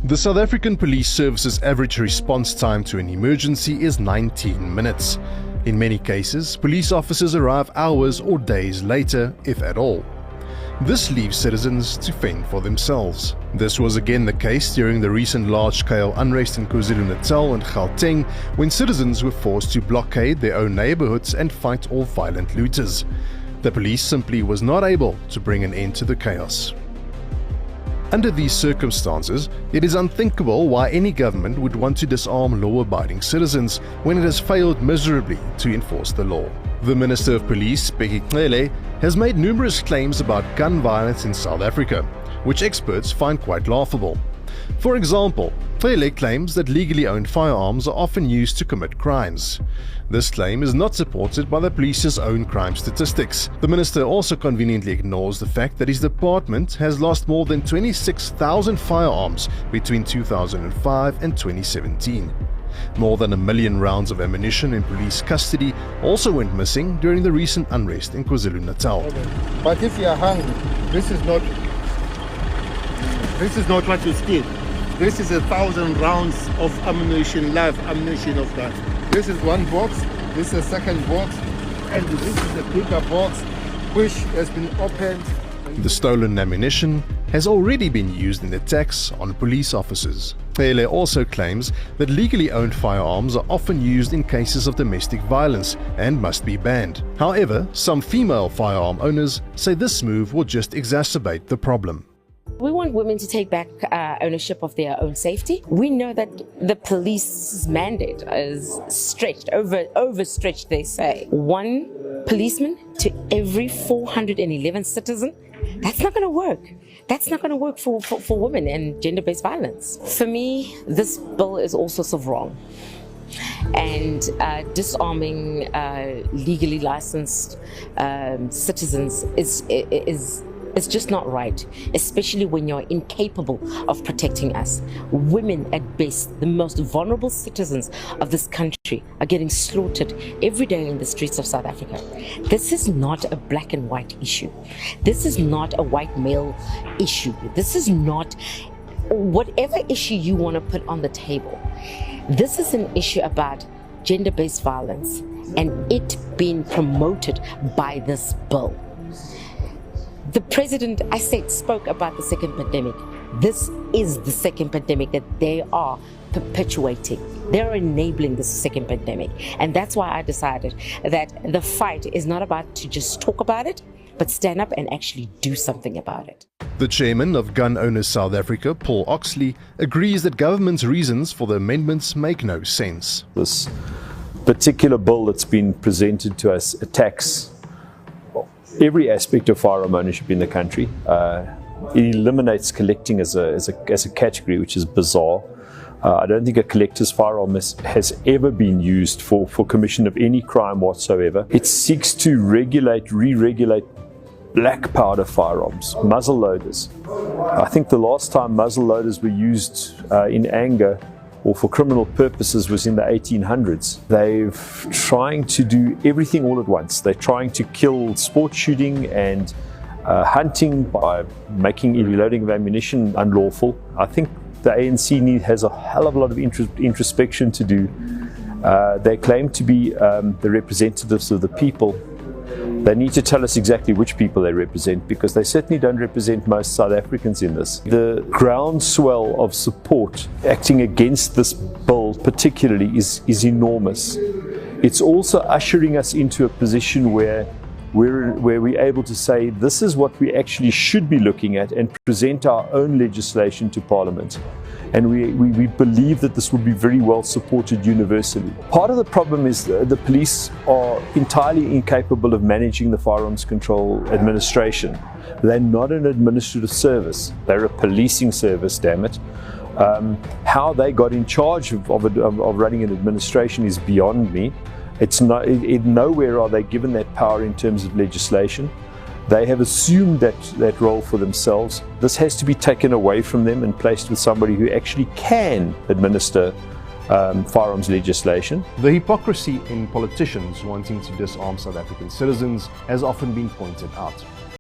The South African Police Service's average response time to an emergency is 19 minutes. In many cases, police officers arrive hours or days later, if at all. This leaves citizens to fend for themselves. This was again the case during the recent large-scale unrest in KwaZulu-Natal and Gauteng, when citizens were forced to blockade their own neighborhoods and fight off violent looters. The police simply was not able to bring an end to the chaos. Under these circumstances, it is unthinkable why any government would want to disarm law-abiding citizens when it has failed miserably to enforce the law. The Minister of Police, Bheki Cele, has made numerous claims about gun violence in South Africa, which experts find quite laughable. For example, Cele claims that legally owned firearms are often used to commit crimes. This claim is not supported by the police's own crime statistics. The minister also conveniently ignores the fact that his department has lost more than 26,000 firearms between 2005 and 2017. More than 1 million rounds of ammunition in police custody also went missing during the recent unrest in KwaZulu-Natal. But if you are hungry, this is not what you steal. This is 1,000 rounds of ammunition, live ammunition of that. This is one box, this is a second box, and this is a bigger box which has been opened. The stolen ammunition has already been used in attacks on police officers. Cele also claims that legally owned firearms are often used in cases of domestic violence and must be banned. However, some female firearm owners say this move will just exacerbate the problem. We want women to take back ownership of their own safety. We know that the police's mandate is stretched, overstretched, they say. One policeman to every 411 citizens. That's not going to work. That's not going to work for women and gender-based violence. For me, this bill is all sorts of wrong. And disarming legally licensed citizens it's just not right, especially when you're incapable of protecting us. Women, at best, the most vulnerable citizens of this country, are getting slaughtered every day in the streets of South Africa. This is not a black and white issue. This is not a white male issue. This is not whatever issue you want to put on the table. This is an issue about gender-based violence and it being promoted by this bill. The president, I said, spoke about the second pandemic. This is the second pandemic that they are perpetuating. They're enabling the second pandemic. And that's why I decided that the fight is not about to just talk about it, but stand up and actually do something about it. The chairman of Gun Owners South Africa, Paul Oxley, agrees that government's reasons for the amendments make no sense. This particular bill that's been presented to us attacks every aspect of firearm ownership in the country. It eliminates collecting as a category, which is bizarre. I don't think a collector's firearm has ever been used for commission of any crime whatsoever. It seeks to re-regulate black powder firearms, muzzle loaders. I think the last time muzzle loaders were used in anger or for criminal purposes was in the 1800s. They're trying to do everything all at once. They're trying to kill sport shooting and hunting by making reloading of ammunition unlawful. I think the ANC has a hell of a lot of introspection to do. They claim to be the representatives of the people. They need to tell us exactly which people they represent, because they certainly don't represent most South Africans in this. The groundswell of support acting against this bill particularly is enormous. It's also ushering us into a position where we're able to say this is what we actually should be looking at and present our own legislation to Parliament. And we believe that this will be very well supported universally. Part of the problem is the police are entirely incapable of managing the Firearms Control Administration. They're not an administrative service. They're a policing service, damn it. How they got in charge of running an administration is beyond me. It's not, nowhere are they given that power in terms of legislation. They have assumed that role for themselves. This has to be taken away from them and placed with somebody who actually can administer firearms legislation. The hypocrisy in politicians wanting to disarm South African citizens has often been pointed out.